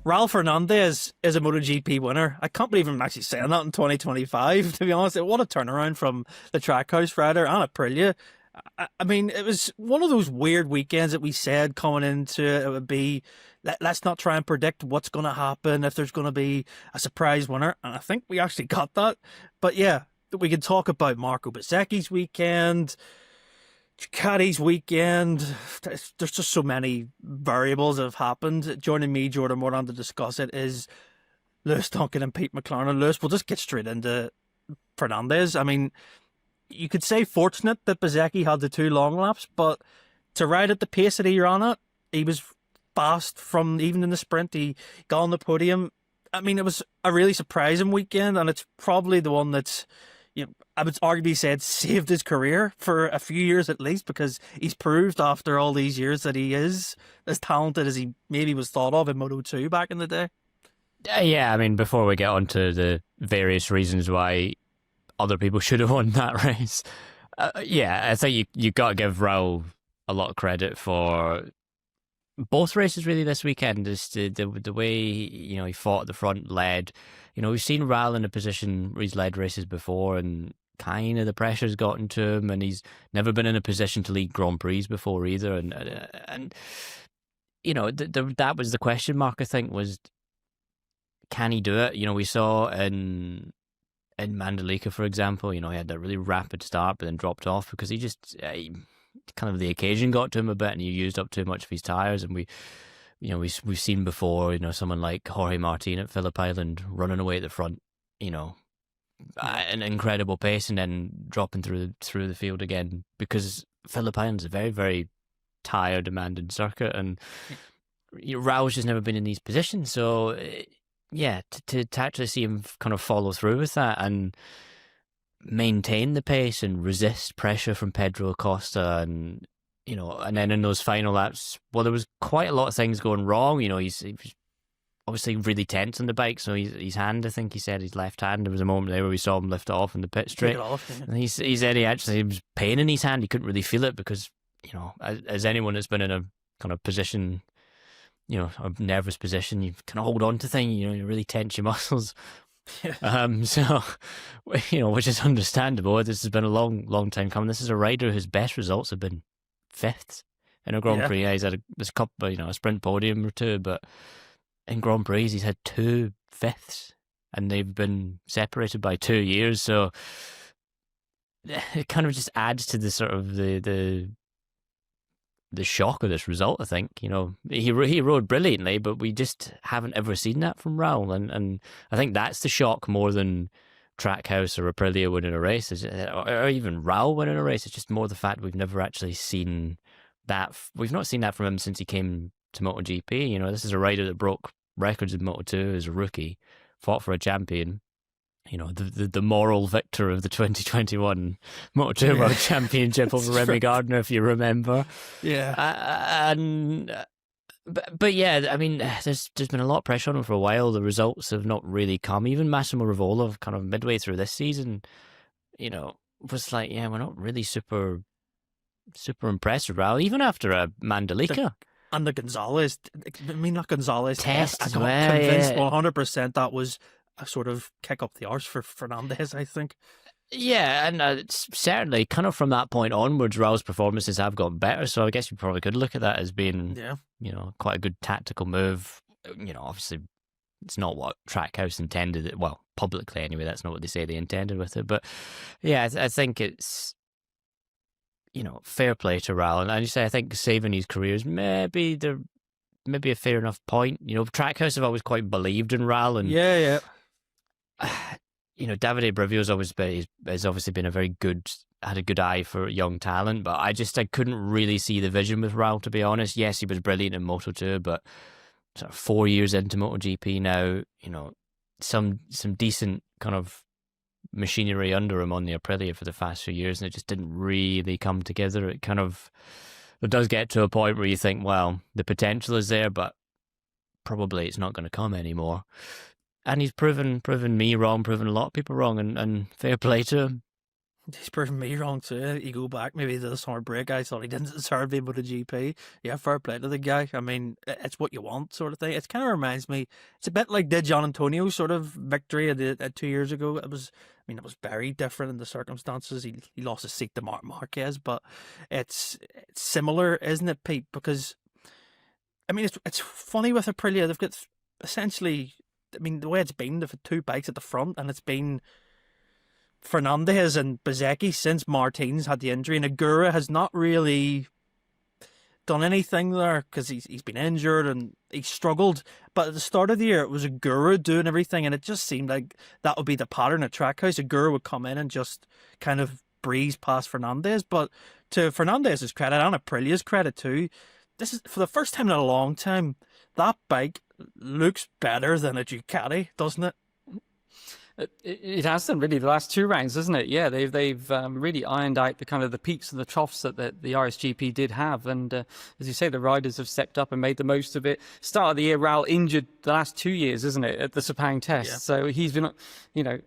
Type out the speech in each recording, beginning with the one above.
Raul Fernandez is a MotoGP winner. I can't believe I'm actually saying that in 2025, to be honest. What a turnaround from the Trackhouse rider and Aprilia. I mean, it was one of those weird weekends that we said coming into it would be, let's not try and predict what's going to happen, if there's going to be a surprise winner. And I think we actually got that. But yeah, we can talk about Marco Bezzecchi's weekend, Ducati's weekend. There's just so many variables that have happened. Joining me, Jordan Moran, to discuss it is Lewis Duncan and Pete McLaren. Lewis, we'll just get straight into Fernandez. I mean, you could say fortunate that Bezzecchi had the 2 long laps, but to ride at the pace that he ran at, he was fast from even in the sprint. He got on the podium. I mean, it was a really surprising weekend, and it's probably the one that's, I would arguably say it saved his career for a few years at least, because he's proved after all these years that he is as talented as he maybe was thought of in Moto2 back in the day. Yeah, I mean, before we get on to the various reasons why other people should have won that race, I think you got to give Raul a lot of credit for both races really this weekend. Just the way he fought at the front, led. We've seen Raul in a position where he's led races before, and kind of the pressure's gotten to him, and he's never been in a position to lead Grand Prix before either. And that was the question mark, I think, was, can he do it? We saw in Mandalika, for example, he had that really rapid start but then dropped off because he just kind of the occasion got to him a bit and he used up too much of his tyres. And we've seen before, someone like Jorge Martin at Phillip Island running away at the front, an incredible pace and then dropping through the field again, because Phillip Island's a very, very tyre demanding circuit, and Raul's just never been in these positions. So to actually see him kind of follow through with that and maintain the pace and resist pressure from Pedro Acosta, and and then in those final laps, well, there was quite a lot of things going wrong. He was obviously really tense on the bike, so his hand, I think he said, his left hand, there was a moment there where we saw him lift it off in the pit straight. And he said he was pain in his hand. He couldn't really feel it because, as anyone that's been in a kind of position, a nervous position, you kind of hold on to things, you really tense your muscles. So, which is understandable. This has been a long time coming. This is a rider whose best results have been fifths in a Grand Prix. He's had a couple, a sprint podium or two, but in Grand Prix he's had 2 fifths, and they've been separated by 2 years. So it kind of just adds to the sort of the shock of this result. I think he rode brilliantly, but we just haven't ever seen that from Raul, and I think that's the shock more than Trackhouse or Aprilia winning a race, or even Raul winning a race. It's just more the fact we've never actually seen that. We've not seen that from him since he came to MotoGP. This is a rider that broke records in Moto2 as a rookie, fought for a champion. The moral victor of the 2021 Moto2 World Championship over Remy Gardner, if you remember. Yeah. But yeah, I mean, there's been a lot of pressure on him for a while. The results have not really come. Even Massimo Rivola, kind of midway through this season, was like, we're not really super impressed with Raul, even after a Mandalika. And the Gonzalez, not Gonzalez test as I got well. Convinced 100% that was a sort of kick up the arse for Fernandez, I think. Yeah, and it's certainly kind of from that point onwards, Raul's performances have gotten better. So I guess you probably could look at that as being, quite a good tactical move. Obviously, it's not what Trackhouse intended. Well, publicly anyway, that's not what they say they intended with it. But yeah, I think it's, fair play to Raul. And I just say, I think saving his career is maybe a fair enough point. Trackhouse have always quite believed in Raul, and Davide Brivio's has obviously been had a good eye for young talent, but I couldn't really see the vision with Raul, to be honest. Yes, he was brilliant in Moto2, but sort of 4 years into MotoGP now, some decent kind of machinery under him on the Aprilia for the past few years, and it just didn't really come together. It does get to a point where you think, well, the potential is there, but probably it's not going to come anymore. And he's proven me wrong, proven a lot of people wrong, and fair play to him. He's proven me wrong too. You go back maybe to the summer break, I thought he didn't deserve being with the GP. Yeah, fair play to the guy. I mean, it's what you want, sort of thing. It kind of reminds me. It's a bit like the Gian Antonio sort of victory at 2 years ago. It was, I mean, it was very different in the circumstances. He lost his seat to Marc Marquez, but it's similar, isn't it, Pete? Because I mean, it's funny with Aprilia. They've got essentially. I mean, the way it's been, they've had two bikes at the front, and it's been Fernandez and Bezzecchi since Martinez had the injury, and Agura has not really done anything there because he's been injured and he struggled. But at the start of the year, it was Agura doing everything, and it just seemed like that would be the pattern at Trackhouse. Agura would come in and just kind of breeze past Fernandez. But to Fernandez's credit and Aprilia's credit too, this is for the first time in a long time that bike looks better than a Ducati, doesn't it? It has done really the last two rounds, hasn't it? Yeah, they've really ironed out the kind of the peaks and the troughs that the RSGP did have, and as you say, the riders have stepped up and made the most of it. Start of the year, Raul injured the last 2 years, isn't it, at the Sepang test? Yeah. So he's been,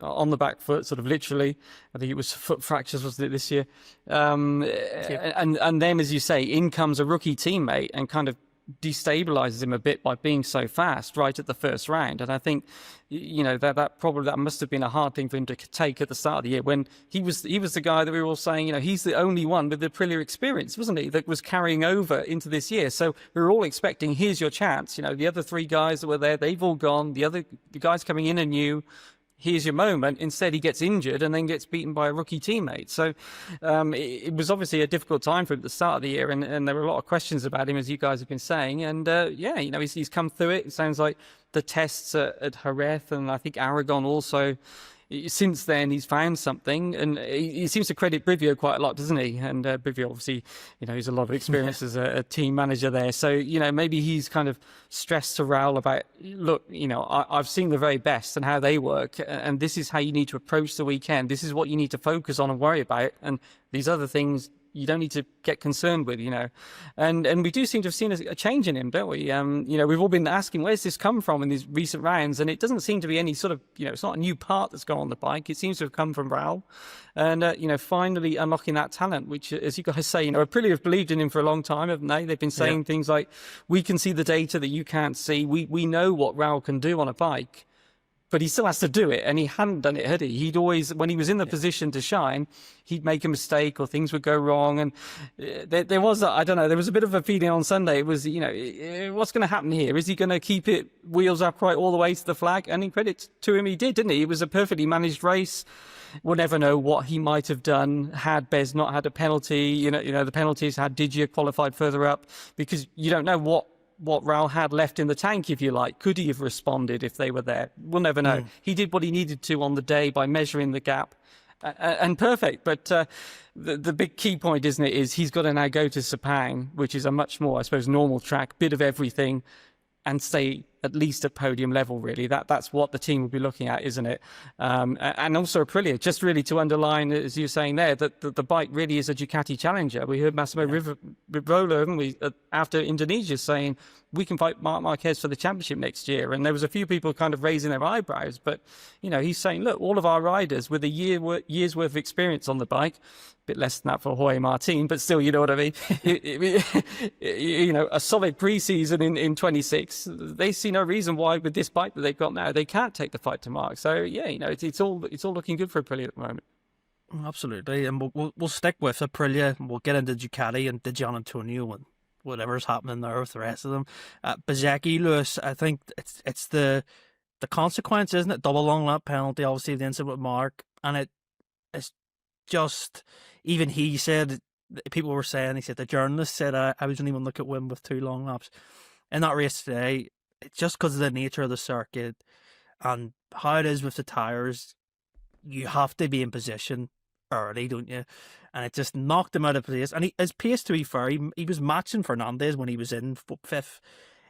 on the back foot, sort of literally. I think it was foot fractures, wasn't it, this year? And then, as you say, in comes a rookie teammate and kind of destabilizes him a bit by being so fast right at the first round. And I think that must have been a hard thing for him to take at the start of the year, when he was the guy that we were all saying, he's the only one with the Aprilia experience, wasn't he, that was carrying over into this year. So we were all expecting, here's your chance. The other three guys that were there, they've all gone. The guys coming in are new. Here's your moment. Instead, he gets injured and then gets beaten by a rookie teammate. So it was obviously a difficult time for him at the start of the year, and there were a lot of questions about him, as you guys have been saying. And he's come through it. It sounds like the tests at Jerez and I think Aragon also. Since then, he's found something, and he seems to credit Brivio quite a lot, doesn't he? And Brivio, obviously, he's a lot of experience as a team manager there. So, maybe he's kind of stressed to Raul about, look, I've seen the very best and how they work, and this is how you need to approach the weekend. This is what you need to focus on and worry about, and these other things you don't need to get concerned with, and we do seem to have seen a change in him, don't we? We've all been asking, where's this come from in these recent rounds? And it doesn't seem to be any sort of, it's not a new part that's gone on the bike. It seems to have come from Raul. And, finally unlocking that talent, which, as you guys say, Aprilia have believed in him for a long time, haven't they? They've been saying things like, we can see the data that you can't see. We know what Raul can do on a bike. But he still has to do it, and he hadn't done it, had he? He'd always, when he was in the position to shine, he'd make a mistake or things would go wrong. And there was a bit of a feeling on Sunday. It was, what's going to happen here? Is he going to keep it wheels upright all the way to the flag? And in credit to him, he did, didn't he? It was a perfectly managed race. We'll never know what he might have done had Bez not had a penalty. The penalties had Digia qualified further up, because you don't know what Raul had left in the tank, if you like. Could he have responded if they were there? We'll never know. He did what he needed to on the day by measuring the gap, and perfect. But the big key point, isn't it, is he's got to now go to Sepang, which is a much more, I suppose, normal track, bit of everything, and stay at least at podium level, really. That's what the team will be looking at, isn't it? And also Aprilia, just really to underline, as you're saying there, that the bike really is a Ducati challenger. We heard Massimo Rivola, haven't we, after Indonesia, saying we can fight Marc Marquez for the championship next year. And there was a few people kind of raising their eyebrows, but he's saying, look, all of our riders with a year's worth of experience on the bike, a bit less than that for Jorge Martin, but still, you know what I mean? A solid pre-season in 26. They see no reason why, with this bike that they've got now, they can't take the fight to Marc. So it's all looking good for Aprilia at the moment. Absolutely, and we'll stick with Aprilia, and we'll get into Ducati and Gian Antonio and whatever's happening there with the rest of them. Bezzecchi, Lewis, I think it's the consequence, isn't it? Double long lap penalty, obviously the incident with Marc, and it's just, even he said, people were saying, he said, the journalist said, I was only one look at win with 2 long laps. In that race today, it's just because of the nature of the circuit and how it is with the tyres, you have to be in position early, don't you? And it just knocked him out of place. And his pace, to be fair, he was matching Fernandez when he was in 5th.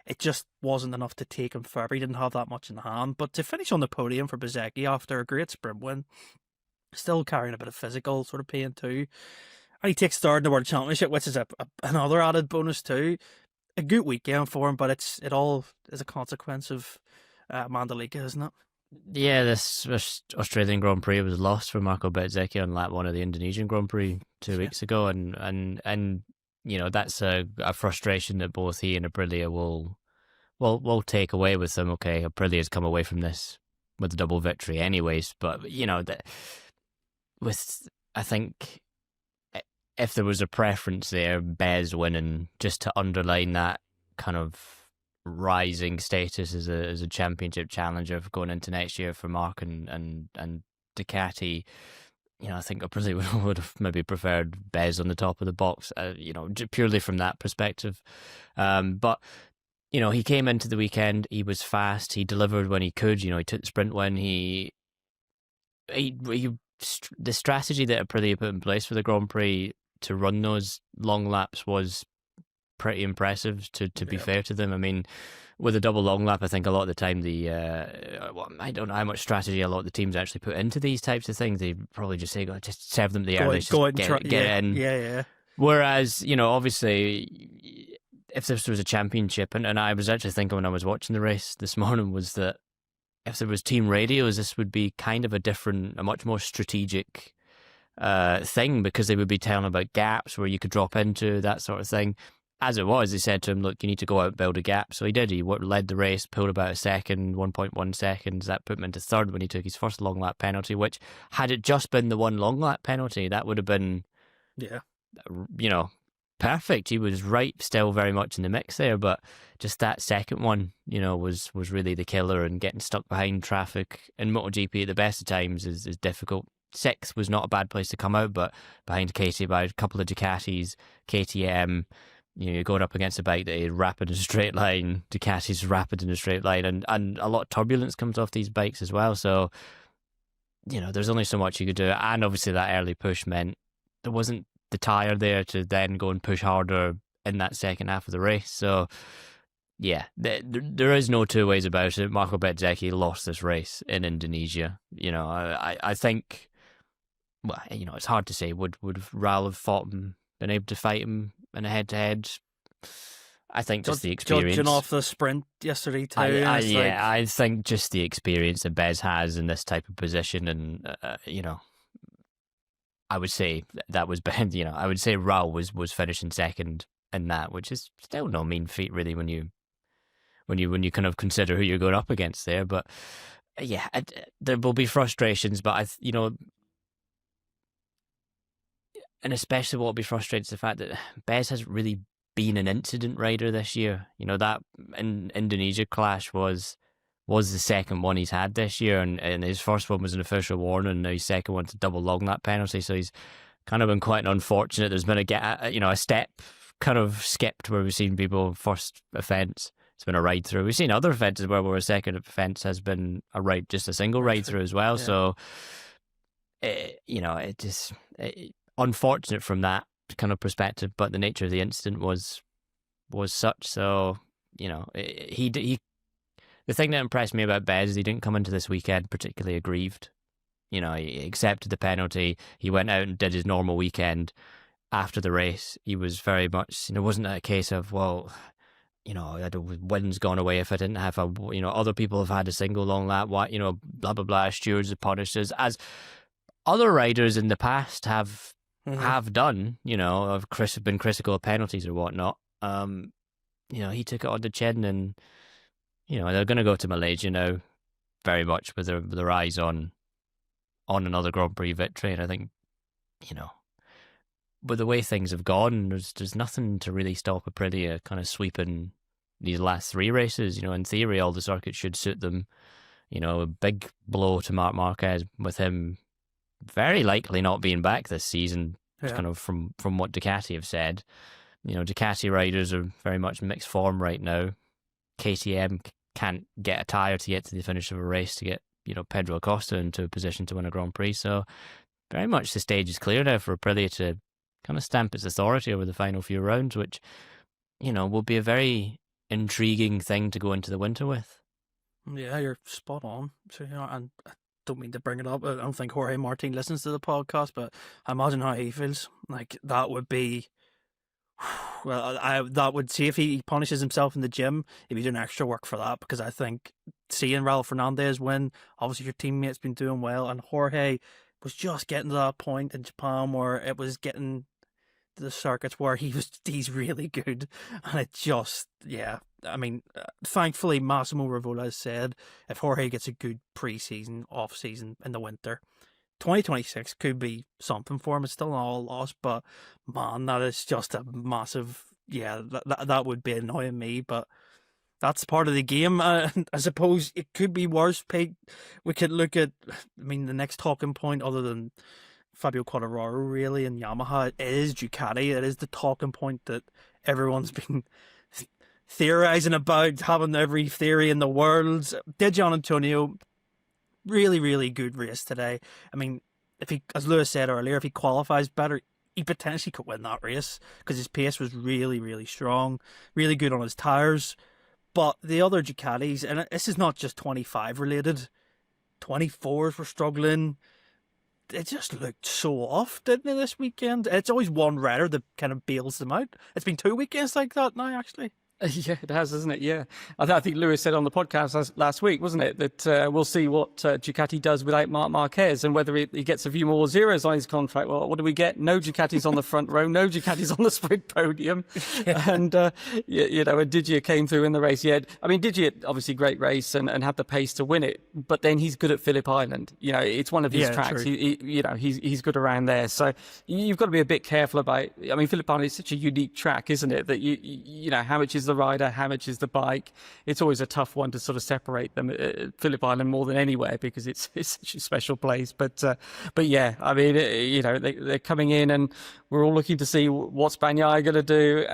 It just wasn't enough to take him further. He didn't have that much in hand. But to finish on the podium for Bezzecchi after a great sprint win, still carrying a bit of physical sort of pain too. And he takes third in the World Championship, which is another added bonus too. A good weekend for him, but it all is a consequence of Mandalika, isn't it? Yeah, this Australian Grand Prix was lost for Marco Bezzecchi on lap 1 of the Indonesian Grand Prix 2 weeks ago, and that's a frustration that both he and Aprilia will take away with them. Okay, Aprilia's come away from this with a double victory, anyways, but I think if there was a preference there, Bez winning, just to underline that kind of rising status as a championship challenger for going into next year for Mark and Ducati. I think Aprilia would have maybe preferred Bez on the top of the box, purely from that perspective. But he came into the weekend, he was fast, he delivered when he could. He took the sprint win. The strategy that Aprilia put in place for the Grand Prix to run those long laps was pretty impressive, to be fair to them. I mean, with a double long lap, I think a lot of the time I don't know how much strategy a lot of the teams actually put into these types of things. They probably just say, just serve them the air, get in. Yeah. Whereas, obviously, if this was a championship, and I was actually thinking when I was watching the race this morning, was that if there was team radios, this would be kind of a much more strategic thing, because they would be telling about gaps where you could drop into, that sort of thing. As it was, they said to him, look, you need to go out and build a gap. So he did. He led the race, pulled about a second, 1.1 seconds. That put him into third when he took his first long lap penalty, which, had it just been the one long lap penalty, that would have been, perfect. He was right, still very much in the mix there. But just that second one, was really the killer, and getting stuck behind traffic in MotoGP at the best of times is difficult. Sixth was not a bad place to come out, but behind Katie by a couple of Ducatis, KTM, you're going up against a bike that is rapid in a straight line. Ducati's rapid in a straight line, and a lot of turbulence comes off these bikes as well. So, there's only so much you could do. And obviously that early push meant there wasn't the tyre there to then go and push harder in that second half of the race. So, yeah, there is no two ways about it. Marco Bezzecchi lost this race in Indonesia. I think, well, it's hard to say. Would Raul have fought him, been able to fight him in a head-to-head? I think just the experience. Judging off the sprint yesterday too. I think just the experience that Bez has in this type of position, and I would say that was behind. I would say Raul was finishing second in that, which is still no mean feat really when you kind of consider who you're going up against there. But yeah, there will be frustrations, but and especially what will be frustrating is the fact that Bez hasn't really been an incident rider this year. That Indonesia clash was the second one he's had this year, and his first one was an official warning, and now his second one's a double long lap penalty. So he's kind of been quite unfortunate. There's been a step kind of skipped where we've seen people first offence, it's been a ride through. We've seen other offences where a second offence has been just a single ride through as well. Yeah. So unfortunate from that kind of perspective, but the nature of the incident was such. So the thing that impressed me about Bez is he didn't come into this weekend particularly aggrieved. He accepted the penalty. He went out and did his normal weekend. After the race, he was very much, wasn't a case of, well, the win's gone away if I didn't have other people have had a single long lap, blah, blah, blah, stewards have punished us, as other riders in the past have done, have been critical of penalties or whatnot. He took it on the chin, and, they're going to go to Malaysia now very much with their eyes on another Grand Prix victory. And I think, with the way things have gone, there's nothing to really stop Aprilia kind of sweeping these last three races. In theory, all the circuits should suit them. A big blow to Marc Marquez with him very likely not being back this season, kind of from what Ducati have said. Ducati riders are very much mixed form right now. KTM can't get a tyre to get to the finish of a race to get, Pedro Acosta into a position to win a Grand Prix. So very much the stage is clear now for Aprilia to kind of stamp its authority over the final few rounds, which, will be a very intriguing thing to go into the winter with. Yeah, you're spot on. So, and I don't mean to bring it up. I don't think Jorge Martin listens to the podcast, but I imagine how he feels. Like, that would be Well, that would see if he punishes himself in the gym, he'd be doing extra work for that, because I think seeing Raul Fernandez win, obviously your teammate's been doing well, and Jorge was just getting to that point in Japan where it was getting to the circuits where he's really good, and it just, yeah. I mean, thankfully Massimo Rivola has said if Jorge gets a good pre-season, off-season in the winter, 2026 could be something for him. It's still not all lost, but man, that is just a massive, yeah, that would be annoying me, but that's part of the game. I suppose it could be worse, Pete. We could look at, I mean, the next talking point other than Fabio Quartararo really and Yamaha, it is Ducati. It is the talking point that everyone's been theorizing about, having every theory in the world. Did Gian Antonio really, really good race today. I mean, if he, as Lewis said earlier, if he qualifies better, he potentially could win that race because his pace was really, really strong, really good on his tyres. But the other Ducatis, and this is not just 25 related, 24s were struggling. It just looked so off, didn't it, this weekend? It's always one rider that kind of bails them out. It's been 2 weekends like that now, actually. Yeah, it has, isn't it? Yeah. I think Lewis said on the podcast last week, wasn't it, that we'll see what Ducati does without Marc Marquez and whether he gets a few more zeros on his contract. Well, what do we get? No Ducatis on the front row, no Ducatis on the sprint podium. Yeah. And, and Didier came through in the race. Yeah, I mean, Didier, obviously great race and had the pace to win it, but then he's good at Phillip Island. It's one of his tracks. He's good around there. So you've got to be a bit careful about, I mean, Phillip Island is such a unique track, isn't it? That how much is the rider, how much is the bike? It's always a tough one to sort of separate them. Phillip Island more than anywhere because it's such a special place. But yeah, I mean, they're coming in and we're all looking to see what's Bagnaia going to do,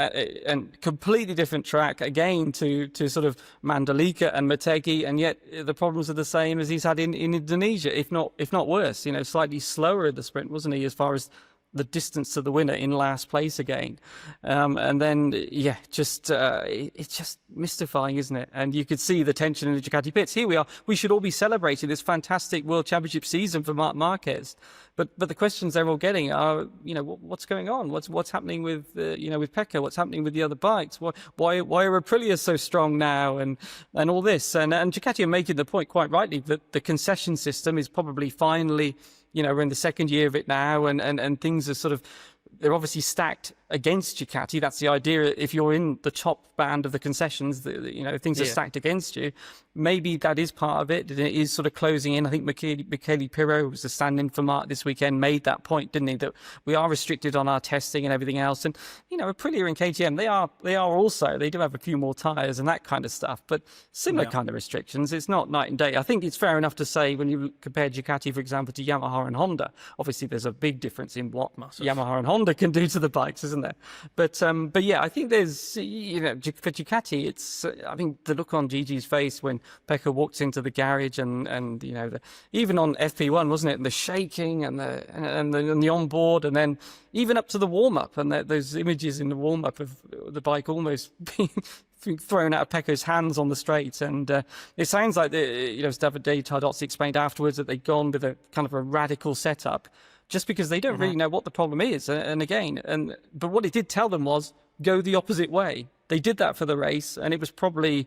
and completely different track again to sort of Mandalika and Bezzecchi, and yet the problems are the same as he's had in Indonesia, if not worse. Slightly slower at the sprint, wasn't he, as far as the distance to the winner in last place again. And then, yeah, it's just mystifying, isn't it? And you could see the tension in the Ducati pits. Here we are. We should all be celebrating this fantastic World Championship season for Marc Marquez. But the questions they're all getting are, what's going on? What's happening with, with Pecco? What's happening with the other bikes? Why are Aprilia so strong now? And all this. And Ducati are making the point quite rightly that the concession system is probably finally, we're in the second year of it now, and things are sort of, they're obviously stacked against Ducati. That's the idea. If you're in the top band of the concessions, things are stacked against you. Maybe that is part of it. It is sort of closing in. I think Michele Pirro, who was the stand-in for Marc this weekend, made that point, didn't he? That we are restricted on our testing and everything else. And, Aprilia and KTM, they are also, they do have a few more tyres and that kind of stuff, but similar kind of restrictions. It's not night and day. I think it's fair enough to say when you compare Ducati, for example, to Yamaha and Honda, obviously there's a big difference in what Yamaha and Honda can do to the bikes, isn't there? But yeah, I think there's, for Ducati, it's, I think the look on Gigi's face when Pecco walked into the garage and even on FP1, wasn't it? And the shaking and the onboard, and then even up to the warm-up, and those images in the warm-up of the bike almost being thrown out of Pecco's hands on the straight. And it sounds like, as Davide Tardozzi explained afterwards, that they'd gone with a kind of a radical setup just because they don't really know what the problem is. But what it did tell them was go the opposite way. They did that for the race, and it was probably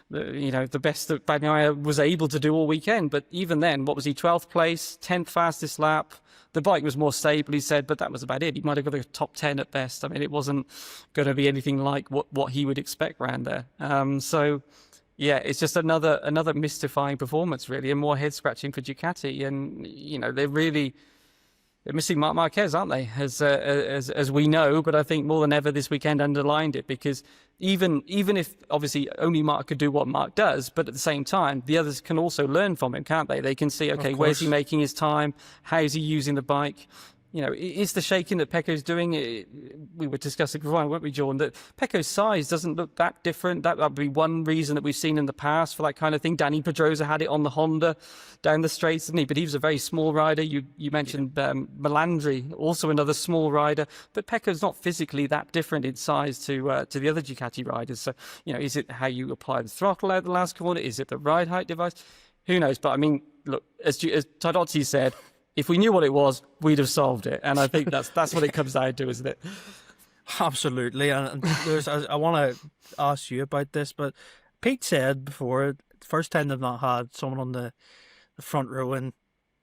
the best that Bagnaia was able to do all weekend. But even then, what was he, 12th place, 10th fastest lap? The bike was more stable, he said, but that was about it. He might have got a top 10 at best. I mean, it wasn't going to be anything like what he would expect around there. So, yeah, it's just another mystifying performance, really, and more head-scratching for Ducati. And, they're missing Marc Marquez, aren't they? As we know, but I think more than ever this weekend underlined it, because even if obviously only Marc could do what Marc does, but at the same time, the others can also learn from him, can't they? They can see, okay, where's he making his time? How is he using the bike? Is the shaking that Pecco's doing, we were discussing before, weren't we, John, that Pecco's size doesn't look that different. That would be one reason that we've seen in the past for that kind of thing. Danny Pedrosa had it on the Honda down the straights, didn't he? But he was a very small rider. You mentioned Melandri, also another small rider. But Pecco's not physically that different in size to the other Ducati riders. So, is it how you apply the throttle out the last corner? Is it the ride height device? Who knows? But I mean, look, as Tardozzi said, if we knew what it was, we'd have solved it. And I think that's what it comes down to, isn't it? Absolutely, and I want to ask you about this, but Pete said before, the first time they've not had someone on the front row in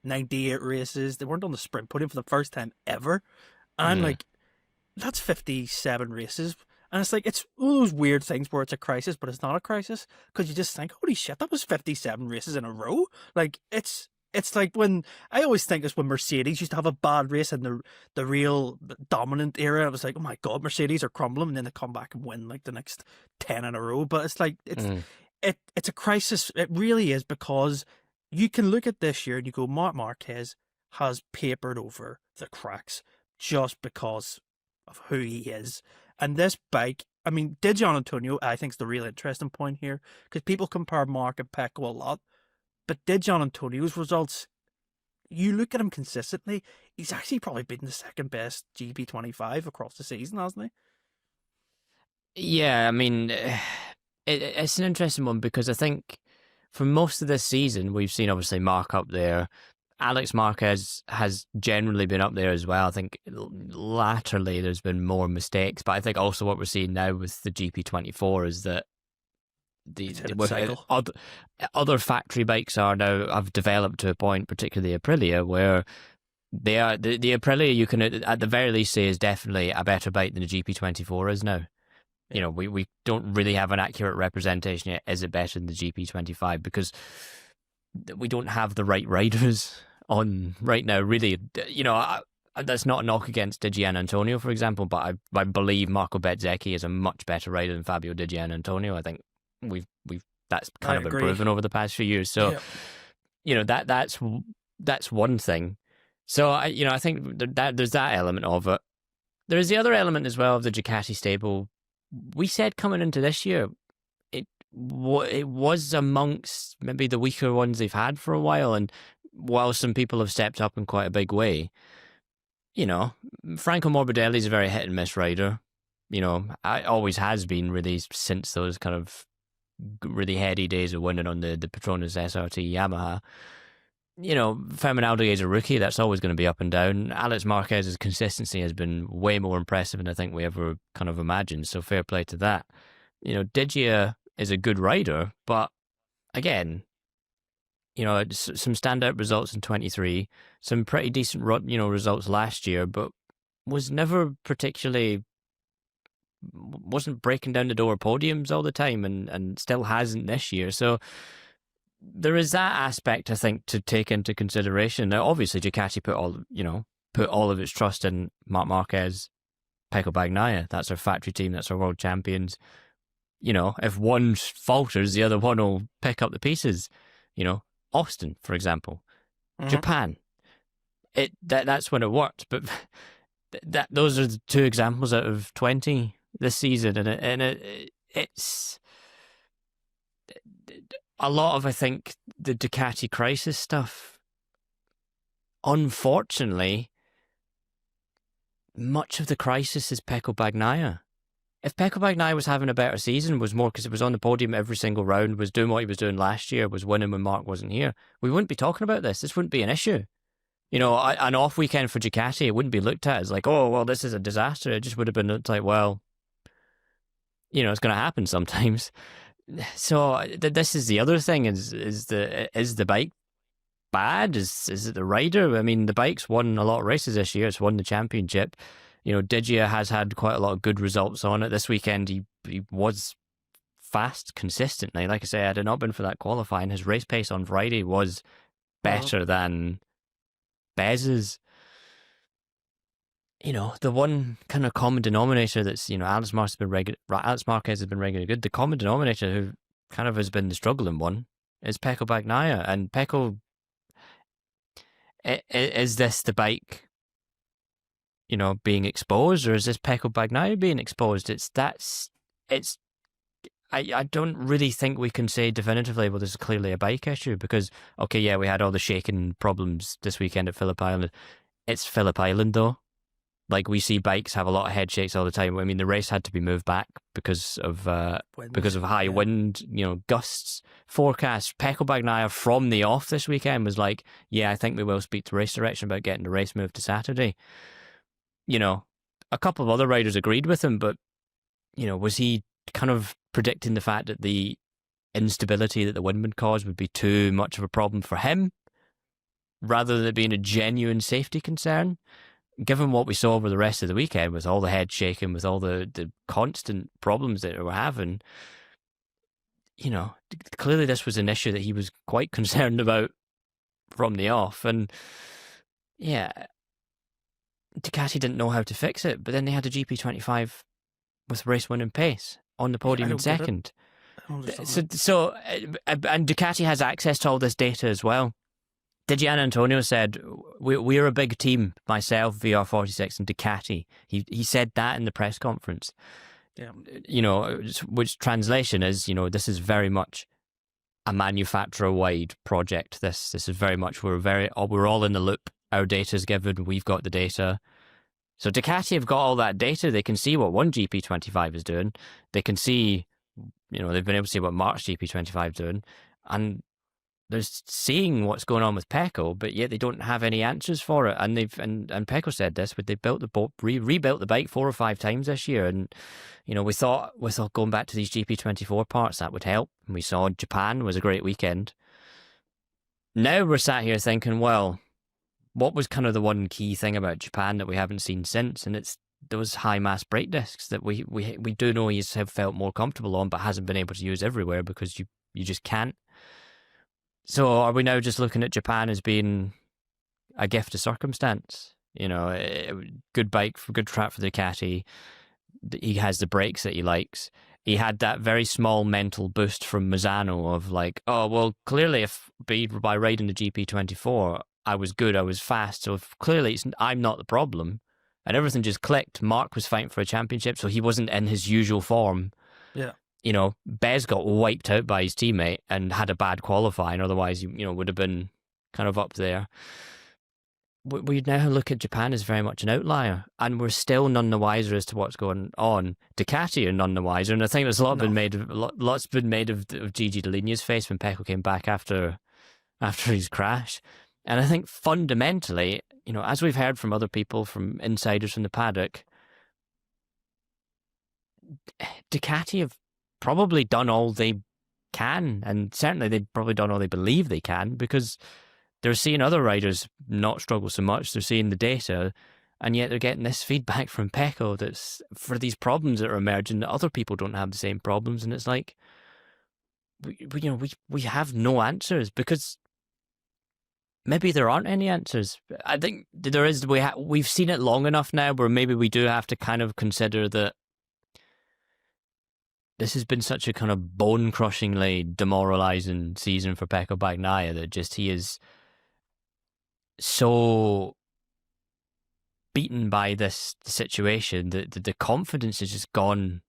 98 races. They weren't on the sprint podium for the first time ever. And I'm like, that's 57 races. And it's like, it's one of those weird things where it's a crisis, but it's not a crisis, because you just think, holy shit, that was 57 races in a row. Like, it's like when, I always think it's when Mercedes used to have a bad race in the real dominant era. It was like, oh my God, Mercedes are crumbling, and then they come back and win like the next 10 in a row. But it's like, it's a crisis. It really is, because you can look at this year and you go, Marc Marquez has papered over the cracks just because of who he is. And this bike, I mean, Di Giannantonio, I think, is the real interesting point here, because people compare Marc and Pecco a lot. But Di Giannantonio's results, you look at him consistently, he's actually probably been the second best GP25 across the season, hasn't he? Yeah, I mean, it's an interesting one, because I think for most of this season, we've seen obviously Marc up there. Alex Marquez has generally been up there as well. I think latterly there's been more mistakes, but I think also what we're seeing now with the GP24 is that other factory bikes have developed to a point, particularly Aprilia, where they are the Aprilia you can at the very least say is definitely a better bike than the GP24 is now. You know, we don't really have an accurate representation yet. Is it better than the GP25? Because we don't have the right riders on right now, really. You know, that's not a knock against Di Giannantonio, for example, but I believe Marco Bezzecchi is a much better rider than Fabio Di Giannantonio. I think we've that's kind of been proven over the past few years. So, you know, that's one thing. So, I think that there's that element of it. There is the other element as well of the Ducati stable. We said coming into this year, it was amongst maybe the weaker ones they've had for a while, and while some people have stepped up in quite a big way, you know, Franco Morbidelli is a very hit and miss rider. You know, always has been really since those kind of really heady days of winning on the Petronas SRT Yamaha. You know, Fernando is a rookie. That's always going to be up and down. Alex Marquez's consistency has been way more impressive than I think we ever kind of imagined. So fair play to that. You know, Digia is a good rider, but again, you know, some standout results in 23, some pretty decent, results last year, but was never particularly, wasn't breaking down the door podiums all the time, and still hasn't this year. So there is that aspect, I think, to take into consideration. Now, obviously, Ducati put all of its trust in Marc Marquez, Pecco Bagnaia. That's our factory team. That's our world champions. You know, if one falters, the other one will pick up the pieces. You know, Austin, for example, Japan. That's when it worked. But those are the two examples out of 20 this season, and it's a lot of, I think, the Ducati crisis stuff. Unfortunately, much of the crisis is Pecco Bagnaia. If Pecco Bagnaia was having a better season, was more because it was on the podium every single round, was doing what he was doing last year, was winning when Marc wasn't here, we wouldn't be talking about this. This wouldn't be an issue. You know, an off weekend for Ducati, it wouldn't be looked at as like, oh, well, this is a disaster. It just would have been looked like, well, you know, it's going to happen sometimes. So this is the other thing: is the bike bad? Is it the rider? I mean, the bike's won a lot of races this year. It's won the championship. You know, Digia has had quite a lot of good results on it. This weekend, he was fast consistently. Like I say, had it not been for that qualifying, his race pace on Friday was better than Bez's. You know, the one kind of common denominator that's, you know, Alex Marquez has been regularly good. The common denominator who kind of has been the struggling one is Pecco Bagnaia. And Pecco, is this the bike, you know, being exposed, or is this Pecco Bagnaia being exposed? I don't really think we can say definitively, well, this is clearly a bike issue, because, okay, yeah, we had all the shaking problems this weekend at Phillip Island. It's Phillip Island, though. Like, we see bikes have a lot of head shakes all the time. I mean, the race had to be moved back because of high wind, you know, gusts. Forecast. Pecco Bagnaia from the off this weekend was like, yeah, I think we will speak to race direction about getting the race moved to Saturday. You know, a couple of other riders agreed with him, but, was he kind of predicting the fact that the instability that the wind would cause would be too much of a problem for him, rather than it being a genuine safety concern? Given what we saw over the rest of the weekend, with all the head shaking, with all the constant problems that they were having, clearly this was an issue that he was quite concerned about from the off. And yeah, Ducati didn't know how to fix it, but then they had a GP25 with race-winning pace on the podium in second. And Ducati has access to all this data as well. Gian Antonio said, we're a big team, myself, VR46 and Ducati. He said that in the press conference. Yeah. Which translation is, this is very much a manufacturer-wide project. This is very much, we're all in the loop. Our data's given, we've got the data. So Ducati have got all that data. They can see what one GP25 is doing. They can see, they've been able to see what Mark's GP25 is doing. And they're seeing what's going on with Pecco, but yet they don't have any answers for it. And and Pecco said this, but they built the boat, rebuilt the bike 4 or 5 times this year. And, we thought going back to these GP24 parts, that would help. And we saw Japan was a great weekend. Now we're sat here thinking, well, what was kind of the one key thing about Japan that we haven't seen since? And it's those high mass brake discs that we do know he's have felt more comfortable on, but hasn't been able to use everywhere because you just can't. So are we now just looking at Japan as being a gift of circumstance? Good bike, good track for Ducati. He has the brakes that he likes. He had that very small mental boost from Mazzano of like, oh, well, clearly by riding the GP24, I was good, I was fast. So clearly I'm not the problem. And everything just clicked. Mark was fighting for a championship, so he wasn't in his usual form. Yeah. Bez got wiped out by his teammate and had a bad qualifying. Otherwise, he would have been kind of up there. We now look at Japan as very much an outlier, and we're still none the wiser as to what's going on. Ducati are none the wiser, and I think there's lots been made of Gigi Dall'Igna's face when Pecco came back after his crash. And I think fundamentally, as we've heard from other people, from insiders from the paddock, Ducati have probably done all they can, and certainly they've probably done all they believe they can, because they're seeing other riders not struggle so much. They're seeing the data, and yet they're getting this feedback from Pecco that's for these problems that are emerging that other people don't have the same problems. And it's like, we have no answers, because maybe there aren't any answers. I think there is. We've seen it long enough now where maybe we do have to kind of consider that this has been such a kind of bone-crushingly demoralising season for Pecco Bagnaia that just he is so beaten by this situation that the confidence has just gone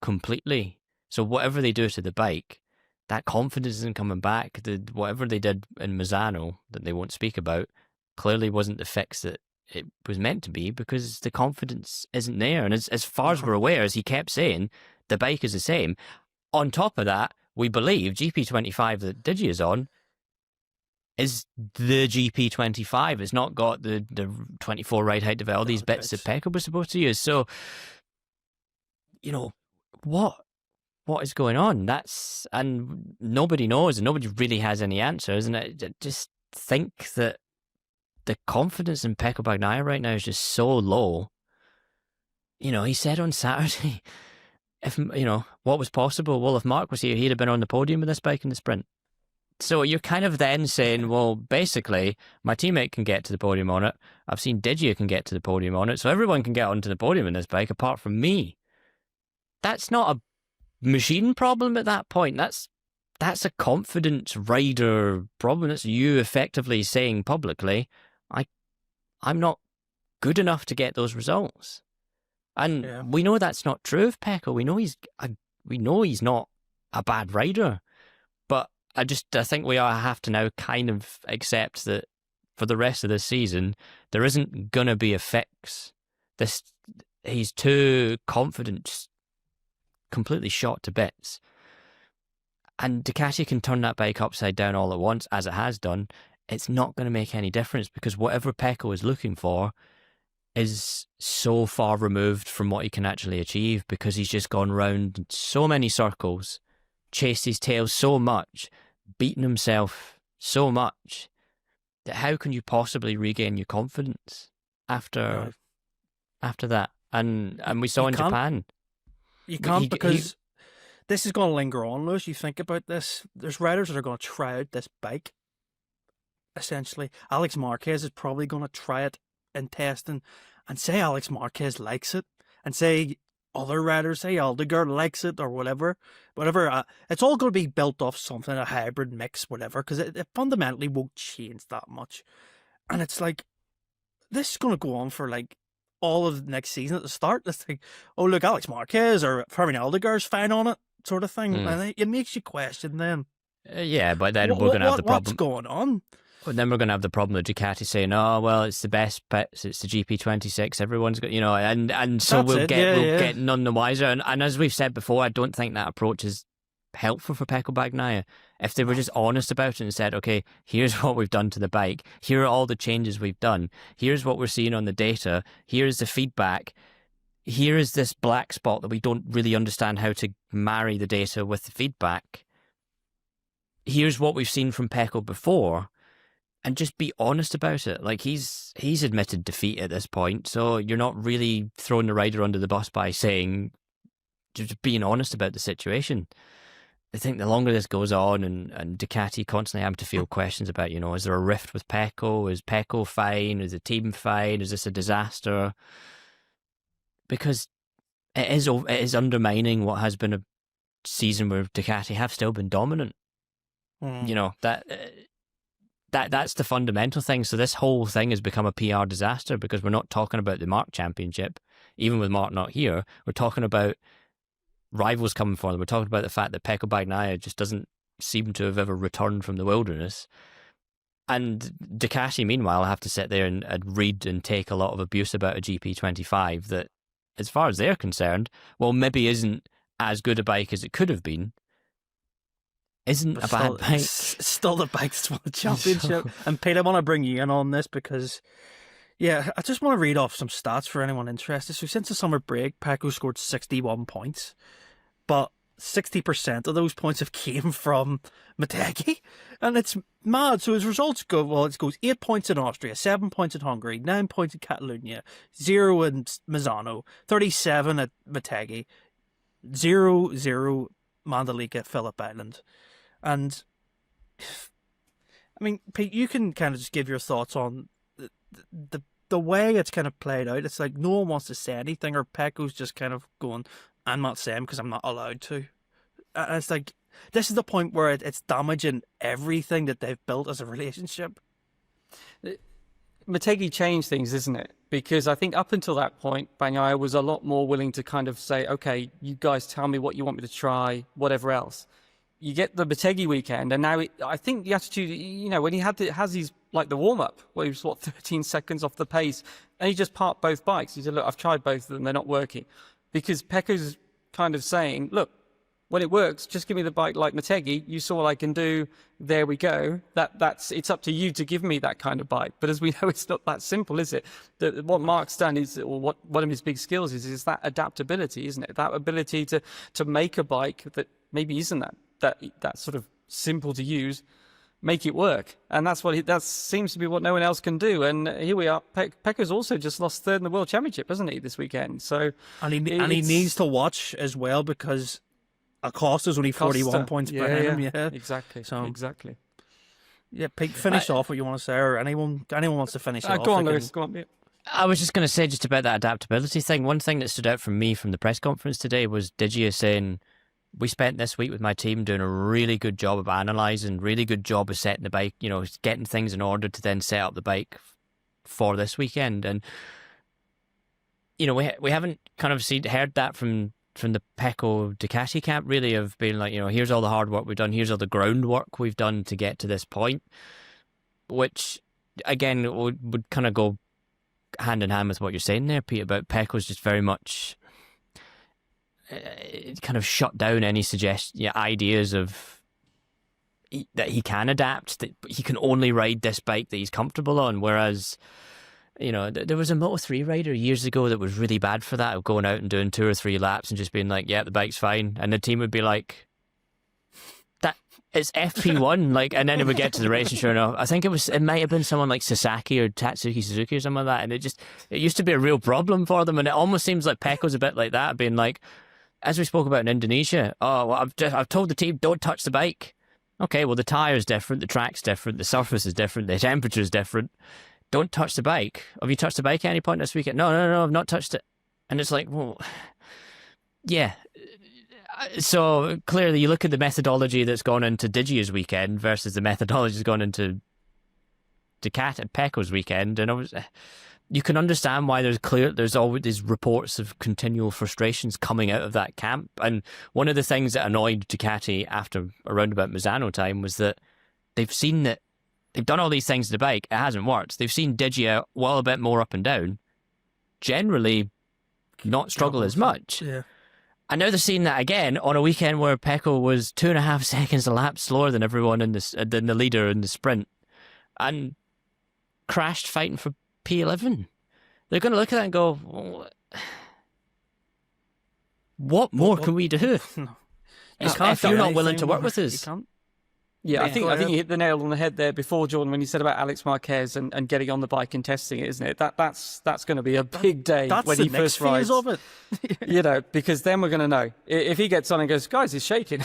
completely. So whatever they do to the bike, that confidence isn't coming back. Whatever they did in Mazzano that they won't speak about clearly wasn't the fix that it was meant to be, because the confidence isn't there. And as far as we're aware, as he kept saying, the bike is the same. On top of that, we believe GP25 that Digi is on is the GP25. It's not got the 24 ride height develop, all these bits that Pecco was supposed to use. So, what is going on? And nobody knows, and nobody really has any answers. And I just think that the confidence in Pecco Bagnaia right now is just so low. He said on Saturday, if what was possible, well, if Mark was here, he'd have been on the podium with this bike in the sprint. So you're kind of then saying, well, basically, my teammate can get to the podium on it. I've seen Digia can get to the podium on it. So everyone can get onto the podium in this bike apart from me. That's not a machine problem at that point. That's a confidence rider problem. That's you effectively saying publicly, I'm not good enough to get those results. And we know that's not true of Pecco. We know he's not a bad rider. But I think we have to now kind of accept that for the rest of this season, there isn't gonna be a fix. He's too confident, completely shot to bits. And Ducati can turn that bike upside down all at once, as it has done. It's not going to make any difference, because whatever Pecco is looking for is so far removed from what he can actually achieve, because he's just gone round in so many circles, chased his tail so much, beaten himself so much, that how can you possibly regain your confidence after that? And we saw in Japan. You can't, because this is going to linger on, Lewis. You think about this. There's riders that are going to try out this bike, essentially. Alex Marquez is probably going to try it in testing, and say Alex Marquez likes it, and say other riders, say Aldegar likes it, or whatever. It's all going to be built off something, a hybrid mix, whatever, because it fundamentally won't change that much. And it's like, this is going to go on for like all of next season at the start. It's like, oh look, Alex Marquez or Fermin Aldegar's fine on it, sort of thing. And it makes you question then. Yeah, but then we're going to have the problem. What's going on? But then we're going to have the problem of Ducati saying, "Oh, well, it's the best pits. It's the GP26. Everyone's got, and so we'll get none the wiser." And as we've said before, I don't think that approach is helpful for Pecco Bagnaia. If they were just honest about it and said, "Okay, here's what we've done to the bike. Here are all the changes we've done. Here's what we're seeing on the data. Here's the feedback. Here is this black spot that we don't really understand how to marry the data with the feedback. Here's what we've seen from Pecco before." And just be honest about it. Like, he's admitted defeat at this point, so you're not really throwing the rider under the bus by saying, just being honest about the situation. I think the longer this goes on, and Ducati constantly having to field questions about, is there a rift with Pecco? Is Pecco fine? Is the team fine? Is this a disaster? Because it is undermining what has been a season where Ducati have still been dominant. That's the fundamental thing. So this whole thing has become a PR disaster, because we're not talking about the Mark Championship, even with Mark not here. We're talking about rivals coming for them. We're talking about the fact that Pecco Bagnaia just doesn't seem to have ever returned from the wilderness. And Ducati, meanwhile, have to sit there and read and take a lot of abuse about a GP25 that, as far as they're concerned, well, maybe isn't as good a bike as it could have been. Isn't a bad bike. Still the bike that's won the championship. And Pete, I want to bring you in on this because, I just want to read off some stats for anyone interested. So since the summer break, Pecco scored 61 points, but 60% of those points have came from Bezzecchi, and it's mad. So his results go, it goes 8 points in Austria, 7 points in Hungary, 9 points in Catalonia, 0 in Misano, 37 at Bezzecchi, 0 Mandalika, Phillip Island. And I mean, Pete, you can kind of just give your thoughts on the way it's kind of played out. It's like no one wants to say anything, or Pecco's just kind of going, "I'm not saying because I'm not allowed to." And it's like, this is the point where it's damaging everything that they've built as a relationship. Bezzecchi changed things, isn't it? Because I think up until that point, Bagnaia was a lot more willing to kind of say, "Okay, you guys tell me what you want me to try, whatever else." You get the Bezzecchi weekend, and now I think the attitude, when he has his, like the warm-up, where he was, 13 seconds off the pace, and he just parked both bikes. He said, "Look, I've tried both of them, they're not working." Because Pecco's kind of saying, "Look, when it works, just give me the bike like Bezzecchi. You saw what I can do. There we go. It's up to you to give me that kind of bike." But as we know, it's not that simple, is it? What Mark's done is, or what one of his big skills is that adaptability, isn't it? That ability to make a bike that maybe isn't that sort of simple to use, make it work. And that seems to be what no one else can do. And here we are. Pecco's also just lost third in the World Championship, hasn't he, this weekend? So and he needs to watch as well, because Acosta's only 41 points behind him. Yeah, exactly. So exactly. Yeah, Pete, finish off what you want to say, or anyone wants to finish off. Go on, Lewis. Go on. Yeah. I was just going to say just about that adaptability thing. One thing that stood out for me from the press conference today was Digia saying, "We spent this week with my team doing a really good job of analysing, really good job of setting the bike, getting things in order to then set up the bike for this weekend." And, we haven't kind of heard that from the Pecco Ducati camp, really, of being like, here's all the hard work we've done, here's all the groundwork we've done to get to this point, which, again, would kind of go hand in hand with what you're saying there, Pete, about Pecco's just very much kind of shut down any ideas of that he can adapt, that he can only ride this bike that he's comfortable on, whereas There was a Moto3 rider years ago that was really bad for that, of going out and doing 2 or 3 laps and just being like, yeah, the bike's fine. And the team would be like, that it's FP1. Like, and then it would get to the race and sure enough, I think it might have been someone like Sasaki or Tatsuki Suzuki or something like that. And it used to be a real problem for them. And it almost seems like Pecco's a bit like that, being like, as we spoke about in Indonesia, I've told the team, don't touch the bike. Okay, well, the tyre's different, the track's different, the surface is different, the temperature's different. Don't touch the bike. Have you touched the bike at any point this weekend? No, I've not touched it. And it's like, well, yeah. So clearly you look at the methodology that's gone into Digia's weekend versus the methodology that's gone into Ducati Pecco's weekend, and you can understand why there's always these reports of continual frustrations coming out of that camp. And one of the things that annoyed Ducati after around about Misano time was that they've seen that they've done all these things to the bike, it hasn't worked. They've seen Digia well a bit more up and down, generally not struggle as much. Yeah. And now they're seeing that again on a weekend where Pecco was 2.5 seconds a lap slower than everyone than the leader in the sprint, and crashed fighting for P11. They're going to look at that and go, well, what more can we do? If you're not willing to work with us. Yeah, I think you hit the nail on the head there before, Jordan, when you said about Alex Marquez and getting on the bike and testing it, isn't it? That's going to be a big day when he first rides. Of it. Because then we're going to know. If he gets on and goes, guys, he's shaking,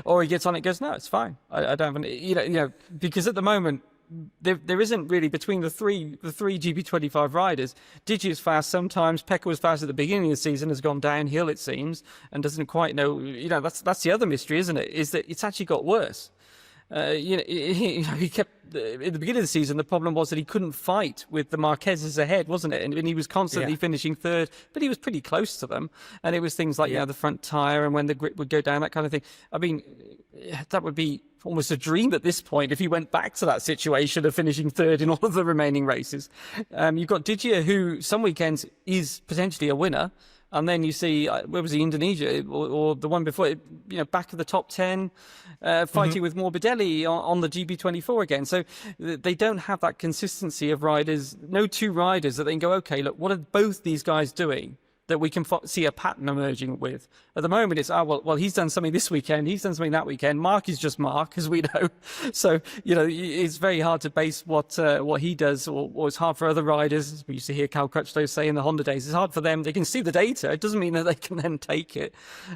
or he gets on and goes, no, it's fine. I don't have because at the moment there isn't really between the three GP25 riders. Digi is fast sometimes. Pecco was fast at the beginning of the season, has gone downhill it seems, and doesn't quite know. That's the other mystery, isn't it? Is that it's actually got worse. He kept at the beginning of the season. The problem was that he couldn't fight with the Marquezes ahead, wasn't it? And he was constantly finishing third, but he was pretty close to them. And it was things like the front tire and when the grip would go down, that kind of thing. I mean, that would be almost a dream at this point if he went back to that situation of finishing third in all of the remaining races. You've got Digia, who some weekends is potentially a winner. And then you see, where was he, Indonesia, or the one before, back of the top 10, fighting with Morbidelli on the GB24 again. So they don't have that consistency of riders, no two riders that they can go, okay, look, what are both these guys doing that we can see a pattern emerging with? At the moment, it's, well, he's done something this weekend, he's done something that weekend. Mark is just Mark, as we know. So, it's very hard to base what he does, or it's hard for other riders. We used to hear Cal Crutchlow say in the Honda days, it's hard for them. They can see the data. It doesn't mean that they can then take it.